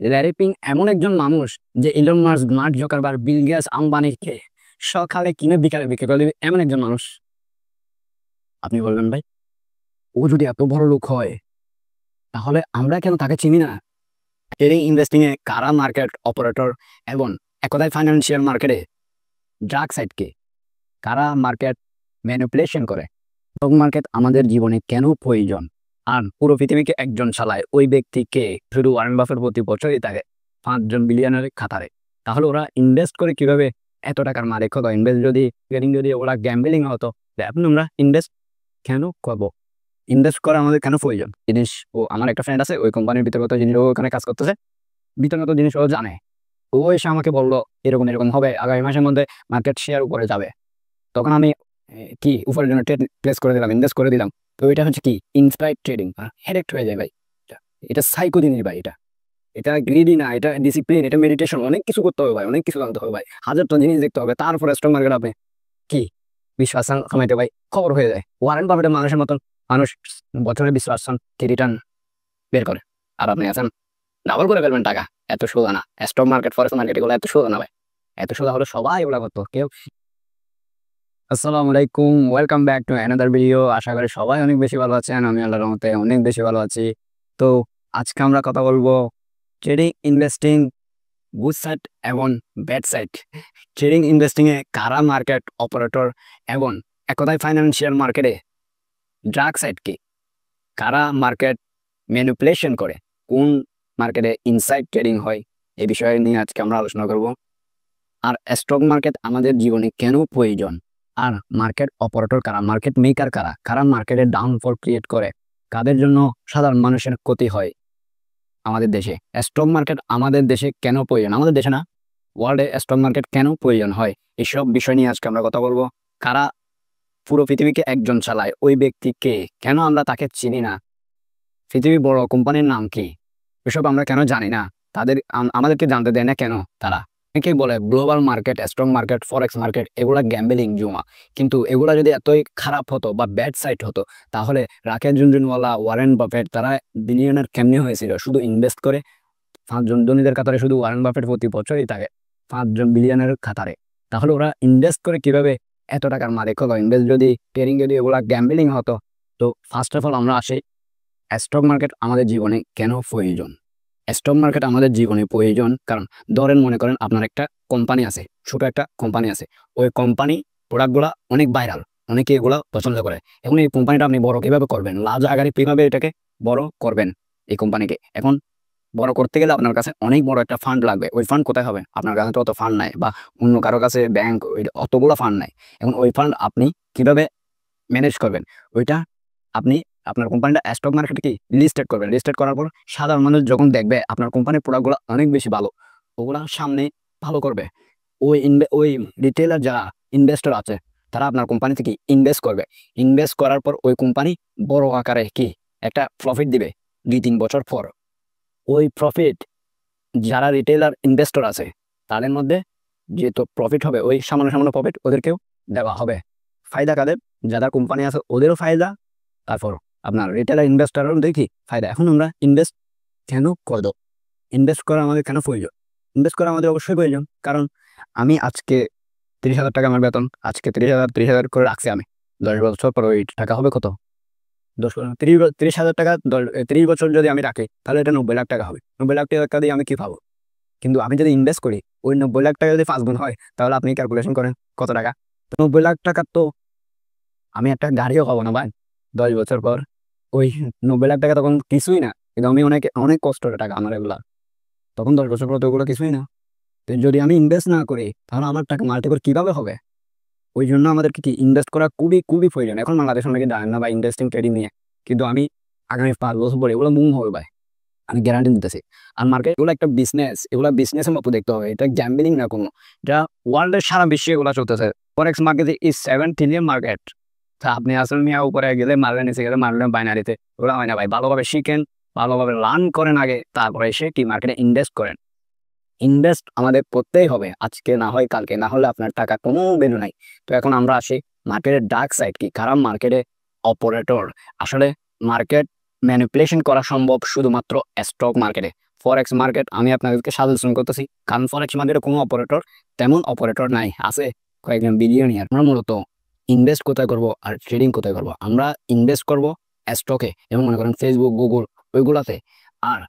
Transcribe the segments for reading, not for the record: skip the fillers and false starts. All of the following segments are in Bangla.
ল্যারি পিং এমন একজন মানুষ যে Elon Musk, Mark Zuckerberg, Bill Gates, আম্বানিকে সকালে কিনে বিকালে বিক্রি করে দেবে এমন একজন মানুষ। আপনি বলবেন ভাই, ও যদি এত বড় লোক হয় তাহলে আমরা কেন তাকে চিনি না? ট্রেডিং ইনভেস্টিং এ কারা মার্কেট অপারেটর এবং একদাই ফাইন্যান্সিয়াল মার্কেটে ড্রাগ সাইডকে কারা মার্কেট ম্যানিপুলেশন করে? স্টক মার্কেট আমাদের জীবনে কেন প্রয়োজন? আর পুরো পৃথিবীকে একজন চালায়, ওই ব্যক্তিকে শুধু ওয়ারেন বাফেট প্রতি বছরই থাকে 5 জন বিলিয়নের খাতারে। তাহলে ওরা ইনভেস্ট করে কিভাবে এত টাকার মালিক হতো? ইনভেস্ট যদি ট্রেডিং যদি ওরা গ্যাম্বলিং হতো, এখন আমরা ইনভেস্ট কেন করবো? ইনভেস্ট করা আমাদের কেন প্রয়োজন? জিনিস ও আমার একটা ফ্রেন্ড আছে, ওই কোম্পানির ভিতরগত জিনিস ও ওখানে কাজ করতেছে, ভিতরগত জিনিস ও জানে। ও এসে আমাকে বললো এরকম এরকম হবে, আগামী মাসের মধ্যে মার্কেট শেয়ার উপরে যাবে। তখন আমি কি উপরের জন্য ট্রেড প্লেস করে দিলাম, ইনভেস্ট করে দিলাম। তো এটা হচ্ছে কি ইনস্পায়ার্ড ট্রেডিং, হেডেক্ট হয়ে যায় ভাই। এটা সাইকো জিনিস ভাই, এটা এটা গ্রিডি না, এটা ডিসিপ্লিন, এটা মেডিটেশন, অনেক কিছু করতে হবে ভাই, অনেক কিছু জানতে হবে ভাই, হাজারটা জিনিস দেখতে হবে, তারপরে স্টক মার্কেট আপনি কি 20% কামাইতে ভাই খবর হয়ে যায়। ওয়ারেন বাফেটের মানুষের মতন মানুষ বছরে 20% কি রিটার্ন বের করে, আর আপনি আছেন ডাবল করে ফেলবেন টাকা। এত সোজা না স্টক মার্কেট, ফরেক্স মার্কেট, এগুলো এত সোজা না ভাই। এত সোজা হলে সবাই ওগুলা করতো, কেউ। আসসালামু আলাইকুম, welcome back to another video. আশা করি সবাই অনেক বেশি ভালো আছেন, আমি আল্লাহর রহমতে অনেক বেশি ভালো আছি। তো আজকে আমরা কথা বলবো ট্রেডিং ইনভেস্টিং গুড সাইড এবং ব্যাড সাইড। ট্রেডিং ইনভেস্টিং এ কারা মার্কেট অপারেটর এবং একদাই ফাইন্যান্সিয়াল মার্কেটে ড্রাগ সাইড কি, কারা মার্কেট ম্যানিপুলেশন করে, কোন মার্কেটে ইনসাইড ট্রেডিং হয়, এই বিষয়ে নিয়ে আজকে আমরা আলোচনা করব। আর স্টক মার্কেট আমাদের জীবনে কেন প্রয়োজন, আর মার্কেট অপারেটর কারা, মার্কেট মেকার কারা, কারা মার্কেটের ডাউনফল ক্রিয়েট করে, কাদের জন্য সাধারণ মানুষের ক্ষতি হয় আমাদের দেশে। স্টক মার্কেট আমাদের দেশে কেন প্রয়োজন, আমাদের দেশে না ওয়ার্ল্ডে স্টক মার্কেট কেন প্রয়োজন হয়, এসব বিষয় নিয়ে আজকে আমরা কথা বলবো। কারা পুরো পৃথিবীকে একজন চালায়, ওই ব্যক্তিকে কেন আমরা তাকে চিনি না, পৃথিবী বড় কোম্পানির নাম কি, এসব আমরা কেন জানি না, তাদের আমাদেরকে জানতে দেয় না কেন তারা? অনেকেই বলে গ্লোবাল মার্কেট, স্টক মার্কেট, ফরেক্স মার্কেট এগুলা গ্যাম্বলিং, জুয়া। কিন্তু এগুলা যদি এতই খারাপ হতো বা ব্যাড সাইড হতো, তাহলে রাকেশ ঝুনঝুনওয়ালা, ওয়ারেন বাফেট তারা বিলিয়নার কেমনি হয়েছিল? শুধু ইনভেস্ট করে 5 জন ধনীদের কাতারে শুধু ওয়ারেন বাফেট প্রতি বছরই থাকে 5 জন বিলিয়নের খাতারে। তাহলে ওরা ইনভেস্ট করে কিভাবে এত টাকার মালিক হলো? ইনভেস্ট যদি ট্রেডিং যদি ওগুলা গ্যাম্বলিং হতো। তো ফার্স্ট অফ অল আমরা আসি স্টক মার্কেট আমাদের জীবনে কেন প্রয়োজন। স্টক মার্কেট আমাদের জীবনে প্রয়োজন কারণ ধরেন মনে করেন আপনার একটা কোম্পানি আছে, ছোট একটা কোম্পানি আছে, ওই কোম্পানি প্রোডাক্টগুলা অনেক ভাইরাল, অনেকে এগুলা পছন্দ করে। এখন এই কোম্পানিটা আপনি বড় কিভাবে করবেন, লাজ আগারে কিভাবে এটাকে বড় করবেন এই কোম্পানিকে? এখন বড় করতে গেলে আপনার কাছে অনেক বড় একটা ফান্ড লাগবে। ওই ফান্ড কোথায় হবে? আপনার কাছে তো অত ফান্ড নাই, বা অন্য কারো কাছে ব্যাংক অতগুলো ফান্ড নাই। এখন ওই ফান্ড আপনি কিভাবে ম্যানেজ করবেন? ওইটা আপনি আপনার কোম্পানিটা স্টক মার্কেটে কি লিস্টেড করবেন। লিস্টেড করার পর সাধারণ মানুষ যখন দেখবে আপনার কোম্পানির প্রোডাক্টগুলো অনেক বেশি ভালো, ওগুলা সামনে ভালো করবে। ওই রিটেলার যারা ইনভেস্টর আছে তারা আপনার কোম্পানিতে কি ইনভেস্ট করবে। ইনভেস্ট করার পর ওই কোম্পানি বড় আকারে কি একটা প্রফিট দিবে 2-3 বছর পর। ওই প্রফিট যারা রিটেলার ইনভেস্টর আছে তাদের মধ্যে যেহেতু প্রফিট হবে, ওই সামান্য সামান্য প্রফিট ওদেরকেও দেওয়া হবে। ফায়দা কাদের? যারা কোম্পানি আছে ওদেরও ফায়দা, তারপর আপনার রিটেলার ইনভেস্টারও দেখি ফায়দা। এখন আমরা ইনভেস্ট কেন করব? ইনভেস্ট করা আমাদের কেন প্রয়োজন? ইনভেস্ট করা আমাদের অবশ্যই প্রয়োজন, কারণ আমি আজকে 30,000 টাকা আমার বেতন, আজকে 30,000 করে রাখছি আমি। 10 বছর পর ওই টাকা হবে কত? 30,000 টাকা 30 বছর যদি আমি রাখি তাহলে এটা 90 লাখ টাকা হবে। 90 লাখ টাকা দিয়ে আমি কি পাবো? কিন্তু আমি যদি ইনভেস্ট করি, ওই 90 লাখ টাকা যদি 5 গুণ হয়, তাহলে আপনি ক্যালকুলেশন করেন কত টাকা। তো 90 লাখ টাকা তো আমি একটা গাড়িও পাবো না ভাই 10 বছর পর। ওই 90 লাখ টাকা তখন কিছুই না, কিন্তু আমি অনেক অনেক কষ্টের টাকা আমার এগুলা, তখন 10 বছর পর তো ওগুলো কিছুই না। তো যদি আমি ইনভেস্ট না করি তাহলে আমার টাকা মাল্টিপল কিভাবে হবে? ওই জন্য আমাদেরকে কি ইনভেস্ট করা খুবই খুবই প্রয়োজন। এখন বাংলাদেশ অনেকে জানেন না বা ইনভেস্টিং ট্রেডিং নিয়ে, কিন্তু আমি আগামী 5 বছর পরে এগুলো বুম হবে ভাই, আমি গ্যারান্টি দিতেছি। আর মার্কেট এগুলো একটা বিজনেস, এগুলো বিজনেসের মতো দেখতে হবে, এটা গ্যাম্বলিং না কোনো। যা ওয়ার্ল্ডের সারা বিশ্বে এগুলো চলতেছে। ফরেক্স মার্কেট ইজ 7 ট্রিলিয়ন মার্কেট। তা আপনি আসলে মিয়া উপরে গেলে মারলেন, নিচে গেলে মারলেন বাইনারিতে, ওগুলো হয় না ভাই। ভালোভাবে শিখেন, ভালোভাবে লার্ন করেন আগে, তারপরে এসে কি মার্কেটে ইনভেস্ট করেন। ইনভেস্ট আমাদের করতেই হবে, আজকে না হয় কালকে, না হলে আপনার টাকা কোনো ভ্যালু নাই। তো এখন আমরা আসি মার্কেটের ডার্ক সাইড কি, খারাপ মার্কেটে অপারেটর। আসলে মার্কেট ম্যানিপুলেশন করা সম্ভব শুধুমাত্র স্টক মার্কেটে, ফরেক্স মার্কেট আমি আপনাদেরকে সাজেশন করতেছি, কারণ ফরেক্স মার্কেটে কোনো অপারেটর তেমন অপারেটর নাই, আছে কয়েকজন বিলিয়নিয়ার। আমরা মূলত ইনভেস্ট কোথায় করব আর ট্রেডিং কোথায় করব? আমরা ইনভেস্ট করব স্টকে, যেমন মনে করেন ফেসবুক, গুগল, ওইগুলাতে। আর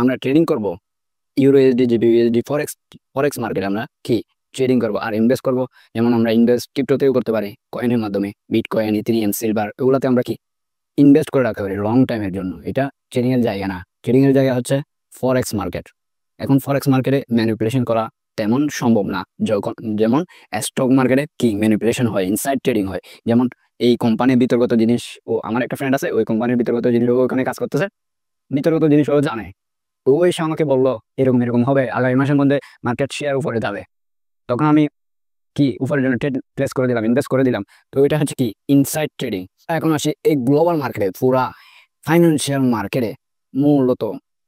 আমরা ট্রেডিং করব ইউরোএসডি, জিবিইউএসডি, ফরেক্স মার্কেটে আমরা কি ট্রেডিং করব আর ইনভেস্ট করব। যেমন আমরা ইনভেস্ট ক্রিপ্টোতেও করতে পারি, কয়েনের মাধ্যমে, বিটকয়েন, ইথেরিয়াম, সিলভার, ওগুলাতে আমরা কি ইনভেস্ট করে রাখতে পারি লং টাইমের জন্য। এটা ট্রেডিং এর জায়গা না, ট্রেডিং এর জায়গা হচ্ছে ফরেক্স মার্কেট। এখন ফরেক্স মার্কেটে ম্যানিপুলেশন করা তেমন সম্ভব না, যেমন স্টক মার্কেটে কি ম্যানিপুলেশন হয়, ইনসাইড ট্রেডিং হয়। যেমন এই কোম্পানির বিতর্গত জিনিস, ও আমার একটা ফ্রেন্ড আছে ওই কোম্পানির বিতর্গত জিনিস, ওখানে কাজ করতেছে, বিতর্গত জিনিস ও জানে। ও এসে আমাকে বললো এরকম এরকম হবে, আগামী মাসের মধ্যে মার্কেট শেয়ার উপরে যাবে। তখন আমি কি উপরের জন্য প্লেস করে দিলাম, ইনভেস্ট করে দিলাম। তো এটা হচ্ছে কি ইনসাইড ট্রেডিং। এখন আসি এই গ্লোবাল মার্কেটে, পুরা ফাইন্যান্সিয়াল মার্কেটে মূলত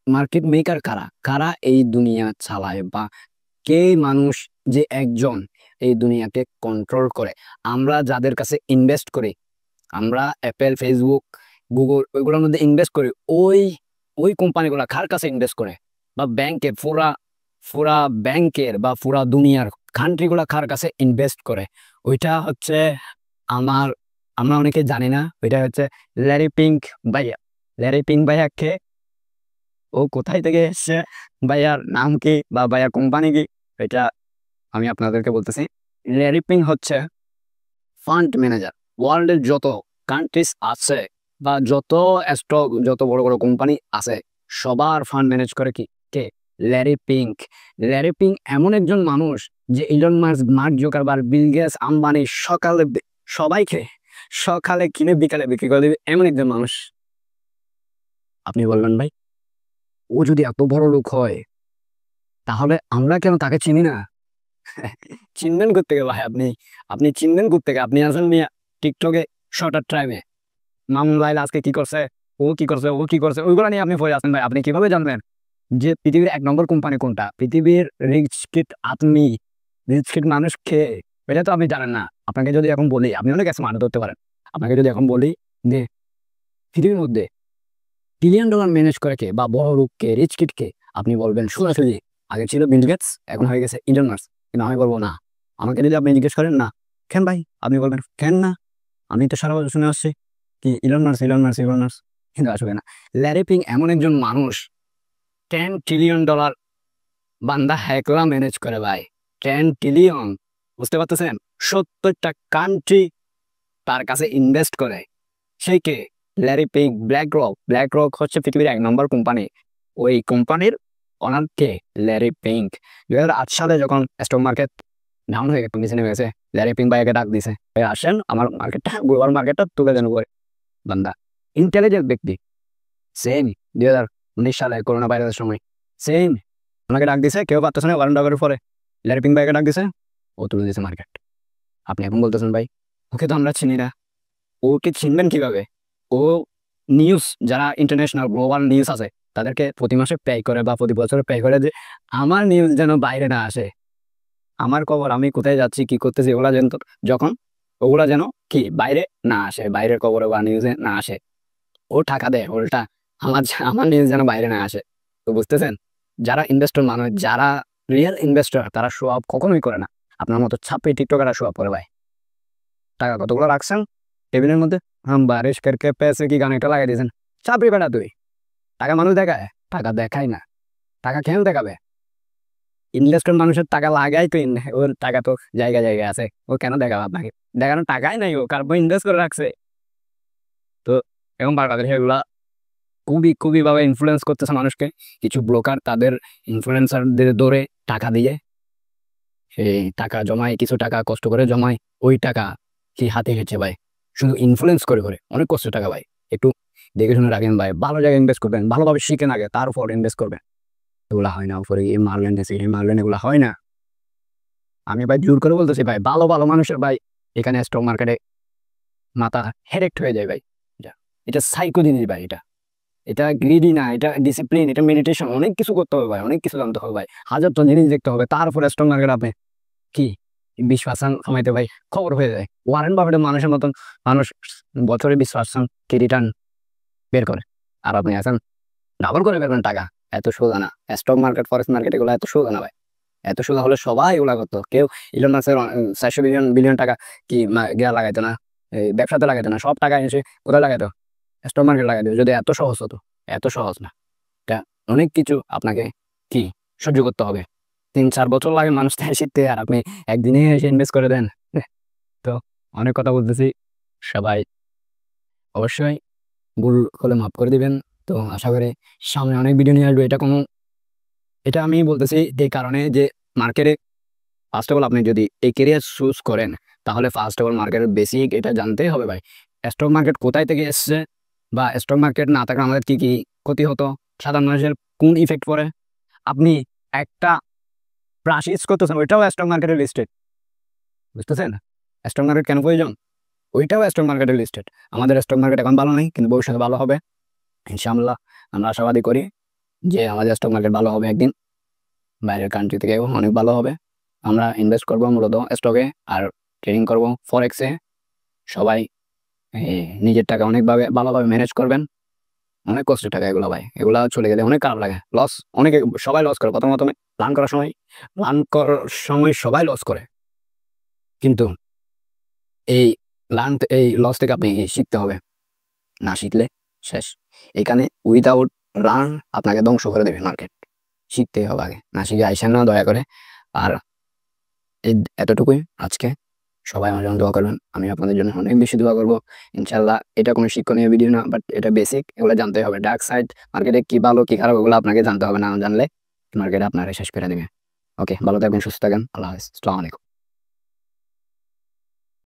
মার্কেট মেকার কারা, কারা এই দুনিয়া চালায়, বা কে মানুষ যে একজন এই দুনিয়াকে কন্ট্রোল করে। আমরা যাদের কাছে ইনভেস্ট করি, আমরা অ্যাপেল, ফেসবুক, গুগল, ওইগুলোর মধ্যে ইনভেস্ট করি, ওই ওই কোম্পানিগুলো কার কাছে ইনভেস্ট করে, বা ব্যাংকের পুরা পুরা ব্যাংকের বা পুরা দুনিয়ার কান্ট্রিগুলা কার কাছে ইনভেস্ট করে, ওইটা হচ্ছে আমার আমরা অনেকে জানি না। ওইটা হচ্ছে ল্যারি পিঙ্ক ভাইয়া। ল্যারি পিঙ্ক ভাইয়াকে, ও কোথায় থেকে এসছে, ভাইয়ার নাম কি বা ভাইয়ার কোম্পানি কি, এটা আমি আপনাদেরকে বলতেছি। ল্যারি পিঙ্ক হচ্ছে ফান্ড ম্যানেজার। ওয়ার্ল্ডের যত কান্ট্রিজ আছে বা যত স্টক, যত বড় বড় কোম্পানি আছে, সবার ফান্ড ম্যানেজ করে কি, কে? Larry Fink. ল্যারি পিঙ্ক এমন একজন মানুষ যে Elon Musk, Mark Zuckerberg, Bill Gates, Ambani সবাইকে সকালে কিনে বিকালে বিক্রি করে দেবে, এমন একজন মানুষ। আপনি বলবেন ভাই, ও যদি এত বড় লোক হয় তাহলে আমরা কেন তাকে চিনি না? চিনবেন কোত্থেকে ভাই? আপনি চিনবেন কোত্থেকে? আপনি আছেন মিয়া টিকটকে শর্টার টাইমে, মামুন ভাই আজকে কি করছে, ও কি করছে, ও কি করছে, ওইগুলো নিয়ে আপনি পড়ে আছেন ভাই। আপনি কিভাবে জানবেন যে পৃথিবীর 1 নম্বর কোম্পানি কোনটা, পৃথিবীর রিচ কিড আপনি, রিচ কিড মানুষ কে? এটা তো আপনি জানেন না। আপনাকে যদি এখন বলি, আপনি অনেক স্মার্ট ধরতে পারেন, আপনাকে যদি এখন বলি যে পৃথিবীর মধ্যে $1 ট্রিলিয়ন ম্যানেজ করে কে, বা বড় লোক কে, রিচ কিড কে, আপনি বলবেন সোজাসুজি আগে ছিল বিল গেটস, এখন হয়ে গেছে ইলন মাস্ক। কিন্তু আমি বলবো না। আমাকে যদি আপনি জিজ্ঞেস করেন না কেন ভাই, আপনি বলবেন কেন না, আমি তো সারা বছর শুনে আসছি কি Elon Musk, Elon Musk, Elon Musk, কিন্তু আসবে না। ল্যারি পিং এমন একজন মানুষ, $10 ট্রিলিয়ন বান্দা হ্যাকরা ম্যানেজ করে ভাই। 10 ট্রিলিয়ন, বুঝতে পারতেছেন? 70টা কান্ট্রি তার কাছে ইনভেস্ট করে। সেই কে? Larry Fink. ব্ল্যাক রক হচ্ছে পৃথিবীর 1 নম্বর কোম্পানি। ওই কোম্পানির ওনার কে? Larry ping. 2008 সালে যখন স্টক মার্কেট ডাউন হয়ে গেছে, নিচে নেমে গেছে, ল্যারি পিং ভাইকে ডাক দিছে, ভাই আসেন আমার মার্কেটটা, গ্লোবাল মার্কেটটা তুলে দেন করে। বান্দা ইন্টেলিজেন্ট ব্যক্তি। সেম 2019 সালে করোনা ভাইরাসের সময় সেম ওনাকে ডাক দিছে, কেউ পারতেছে না, ওয়ারেন বাফেটের পরে ল্যারি পিং ভাইকে ডাক দিছে, ও তুলে দিয়েছে মার্কেট। আপনি এখন বলতেছেন ভাই ওকে তো আমরা চিনি না। ওকে চিনবেন কিভাবে? ও নিউজ, যারা ইন্টারন্যাশনাল গ্লোবাল নিউজ আছে তাদেরকে প্রতি মাসে পে করে বা প্রতি বছরে পে করে, যে আমার নিউজ যেন বাইরে না আসে, আমার খবর, আমি কোথায় যাচ্ছি, কি করতেছি, ওগুলা যেন যখন ওগুলা যেন কি বাইরে না আসে, বাইরের খবরে বা নিউজে না আসে। ও টাকা দেয় উল্টা আমার নিউজ যেন বাইরে না আসে। তো বুঝতেছেন, যারা ইনভেস্টর মানুষ, যারা রিয়েল ইনভেস্টর, তারা শো আপ কখনোই করে না। আপনার মতো ছাপে টিকটকাররা শো আপ করে ভাই। টাকা কতগুলো রাখছেন টেবিলের মধ্যে, হাম বারিশ করকে পেছে কি গান একটা লাগাই দিয়েছেন, চাপড়ি বেটা তুই। টাকা মানুষ দেখায়? টাকা দেখায় না। টাকা কেন দেখাবে? ইনভেস্টর মানুষের টাকা লাগাই তো, ওর টাকা তো জায়গায় জায়গায় আছে, ও কেন দেখাবে আপনাকে? দেখানোর টাকাই নাই, ও কার ইনভেস্ট করে রাখছে। তো এখন বাংলাদেশে এগুলা খুবই খুবই ভাবে ইনফ্লুয়েন্স করতেছে মানুষকে। কিছু ব্রোকার তাদের ইনফ্লুয়েন্সারদের ধরে টাকা দিয়ে, সেই টাকা জমায়, কিছু টাকা কষ্ট করে জমায়, ওই টাকা কি হাতে গেছে ভাই, শুধু ইনফ্লুয়েন্স করে করে অনেক কষ্ট টাকা ভাই। একটু দেখে শুনে রাখেন ভাই, ভালো জায়গায় ইনভেস্ট করবেন, ভালোভাবে শিখেন আগে, তার উপর ইনভেস্ট করবেন। এগুলা হয় না, উপরে এই মারলেন এই মারলেন, এগুলা হয় না। আমি ভাই জোর করে বলতেছি ভাই, ভালো ভালো মানুষের ভাই এখানে স্টক মার্কেটে মাথা হেরেক্ট হয়ে যায় ভাই। এটা সাইকো জিনিস ভাই, এটা এটা গ্রিডি না, এটা ডিসিপ্লিন, এটা মেডিটেশন, অনেক কিছু করতে হবে ভাই, অনেক কিছু জানতে হবে ভাই, হাজারটা জিনিস দেখতে হবে, তারপরে স্টক মার্কেট আপনি কি 20% কামাইতে ভাই খবর হয়ে যায়। ওয়ারেন বাফেটের মানুষের মতন মানুষ বছরে 20% কি রিটার্ন বের করে, আর আপনি আছেন ডাবল করে বেরবেন টাকা। এত সোজা না। স্টক মার্কেট, ফরেক্স মার্কেট এগুলো এত সোজা না ভাই। এত সোজা হলে সবাই এগুলা করতো। কেউ ইলন মাস্কের 400 বিলিয়ন টাকা কি গিয়া লাগাইতো না, এই ব্যবসাতে লাগাইতো না, সব টাকা এসে কোথায় লাগাইতো? Stock market লাগাইতো। যদি এত সহজ হতো, এত সহজ না। এটা অনেক কিছু আপনাকে কি সহ্য করতে হবে। 3-4 বছর লাগে মানুষ তাই শিখতে, আর আপনি একদিনে এসে ইনভেস্ট করে দেন। তো অনেক কথা বলতেছি, সবাই অবশ্যই ভুল হলে মাফ করে দিবেন। তো আশা করি সামনে অনেক ভিডিও নিয়ে আসবো। এটা আমি বলতেছি এই কারণে যে মার্কেটে ফার্স্ট অফ অল আপনি যদি এই কেরিয়ার চুজ করেন, তাহলে ফার্স্ট অফ অল মার্কেটের বেসিক এটা জানতেই হবে ভাই। স্টক মার্কেট কোথায় থেকে এসছে, বা স্টক মার্কেট না থাকলে আমাদের কি কি ক্ষতি হতো, সাধারণ মানুষের কোন ইফেক্ট পড়ে। আপনি একটা ব্রাশ ইউজ করতেছেন, ওইটাও স্টক মার্কেটে লিস্টেড, বুঝতেছেন? স্টক মার্কেট কেন প্রয়োজন? ওইটাও স্টক মার্কেটে লিস্টেড। আমাদের স্টক মার্কেট এখন ভালো নেই, কিন্তু ভবিষ্যতে ভালো হবে ইনশাআল্লাহ। আমরা আশাবাদী করি যে আমাদের স্টক মার্কেট ভালো হবে একদিন, বাইরের কান্ট্রি থেকেও অনেক ভালো হবে। আমরা ইনভেস্ট করবো মূলত স্টকে, আর ট্রেডিং করব ফরেক্সে। সবাই নিজের টাকা অনেকভাবে ভালোভাবে ম্যানেজ করবেন। অনেক কষ্টের টাকা এগুলো ভাই, এগুলা চলে গেলে অনেক খারাপ লাগে। লস অনেকে, সবাই লস করে প্রথমে প্ল্যান করার সময় সবাই লস করে, কিন্তু এই এই লস থেকে আপনি শিখতে হবে। না শিখলে শেষ। এখানে উইদাউট রান আপনাকে ধ্বংস করে দেবে মার্কেট। শিখতেই হবে আগে, না শিখে আইসেন না দয়া করে। আর এই এতটুকুই আজকে। সবাই আমার জন্য দোয়া করবেন, আমি আপনাদের জন্য অনেক বেশি দোয়া করবো ইনশাল্লাহ। এটা কোনো শিক্ষণীয় ভিডিও না, বাট এটা বেসিক, এগুলো জানতে হবে। ডার্ক সাইড মার্কেটে কি ভালো কি খারাপ ওগুলো আপনাকে জানতে হবে, না জানলে মার্কেট আপনারা শেষ করে দেবে। ওকে, ভালো থাকবেন, সুস্থ থাকেন, আল্লাহ হাফেজ, আসসালামু আলাইকুম।